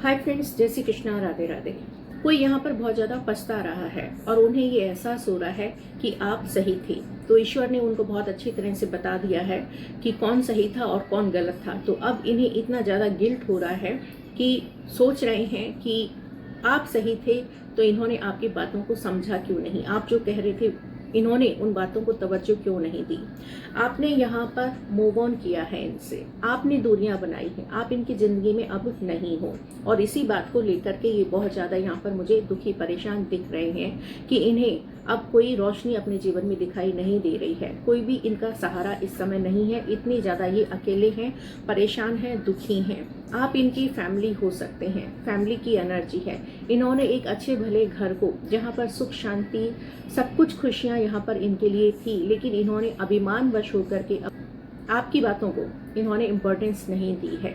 Hi friends, जय श्री कृष्णा, राधे राधे। कोई यहाँ पर बहुत ज़्यादा पछता रहा है और उन्हें ये एहसास हो रहा है कि आप सही थे। तो ईश्वर ने उनको बहुत अच्छी तरह से बता दिया है कि कौन सही था और कौन गलत था। तो अब इन्हें इतना ज़्यादा गिल्ट हो रहा है कि सोच रहे हैं कि आप सही थे तो इन्होंने आपकी बातों को समझा क्यों नहीं, आप जो कह रहे थे इन्होंने उन बातों को तवज्जो क्यों नहीं दी। आपने यहाँ पर मूव ऑन किया है इनसे, आपने दूरियां बनाई हैं, आप इनकी ज़िंदगी में अब नहीं हो। और इसी बात को लेकर के ये बहुत ज़्यादा यहाँ पर मुझे दुखी परेशान दिख रहे हैं कि इन्हें अब कोई रोशनी अपने जीवन में दिखाई नहीं दे रही है। कोई भी इनका सहारा इस समय नहीं है। इतनी ज़्यादा ये अकेले हैं, परेशान हैं, दुखी हैं। आप इनकी फैमिली हो सकते हैं, फैमिली की एनर्जी है। इन्होंने एक अच्छे भले घर को, जहाँ पर सुख शांति सब कुछ खुशियाँ यहाँ पर इनके लिए थी, लेकिन इन्होंने अभिमान वश होकर के आपकी बातों को इन्होंने इम्पोर्टेंस नहीं दी है।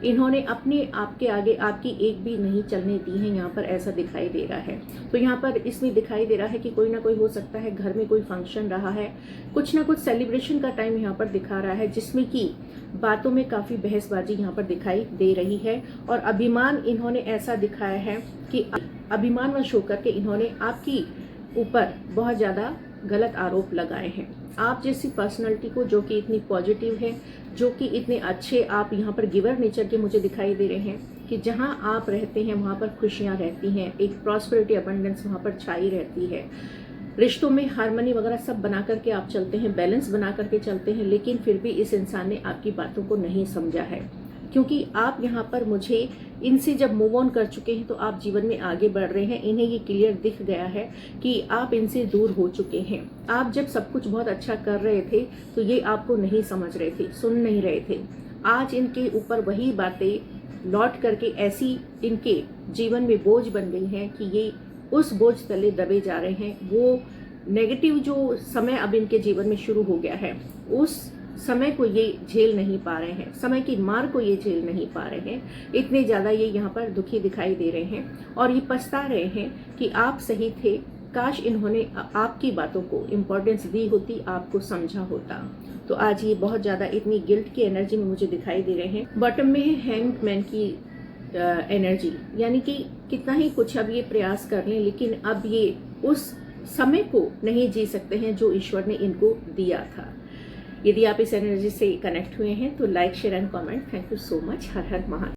इन्होंने अपने आपके आगे आपकी एक भी नहीं चलने दी है, यहाँ पर ऐसा दिखाई दे रहा है। तो यहाँ पर इसमें दिखाई दे रहा है कि कोई ना कोई हो सकता है घर में कोई फंक्शन रहा है, कुछ ना कुछ सेलिब्रेशन का टाइम यहाँ पर दिखा रहा है, जिसमें कि बातों में काफ़ी बहसबाजी यहाँ पर दिखाई दे रही है। और अभिमान इन्होंने ऐसा दिखाया है कि अभिमानवश होकर के इन्होंने आपकी ऊपर बहुत ज़्यादा गलत आरोप लगाए हैं। आप जैसी पर्सनालिटी को, जो कि इतनी पॉजिटिव है, जो कि इतने अच्छे आप यहाँ पर गिवर नेचर के मुझे दिखाई दे रहे हैं कि जहाँ आप रहते हैं वहाँ पर खुशियाँ रहती हैं, एक प्रॉस्पेरिटी अबंडेंस वहाँ पर छाई रहती है। रिश्तों में हारमोनी वगैरह सब बना करके आप चलते हैं, बैलेंस बना करके चलते हैं, लेकिन फिर भी इस इंसान ने आपकी बातों को नहीं समझा है। क्योंकि आप यहाँ पर मुझे इनसे जब मूव ऑन कर चुके हैं तो आप जीवन में आगे बढ़ रहे हैं। इन्हें ये क्लियर दिख गया है कि आप इनसे दूर हो चुके हैं। आप जब सब कुछ बहुत अच्छा कर रहे थे तो ये आपको नहीं समझ रहे थे, सुन नहीं रहे थे। आज इनके ऊपर वही बातें लौट करके ऐसी इनके जीवन में बोझ बन गई हैं कि ये उस बोझ तले दबे जा रहे हैं। वो नेगेटिव जो समय अब इनके जीवन में शुरू हो गया है, उस समय को ये झेल नहीं पा रहे हैं, समय की मार को ये झेल नहीं पा रहे हैं। इतने ज़्यादा ये यहाँ पर दुखी दिखाई दे रहे हैं और ये पछता रहे हैं कि आप सही थे। काश इन्होंने आपकी बातों को इम्पोर्टेंस दी होती, आपको समझा होता। तो आज ये बहुत ज़्यादा इतनी गिल्ट की एनर्जी में मुझे दिखाई दे रहे हैं। बॉटम में है हैंग्ड मैन की एनर्जी, यानी कि कितना ही कुछ अब ये प्रयास कर लें, लेकिन अब ये उस समय को नहीं जी सकते हैं जो ईश्वर ने इनको दिया था। यदि आप इस एनर्जी से कनेक्ट हुए हैं तो like, share and comment. Thank you so much. Her her Mahadev.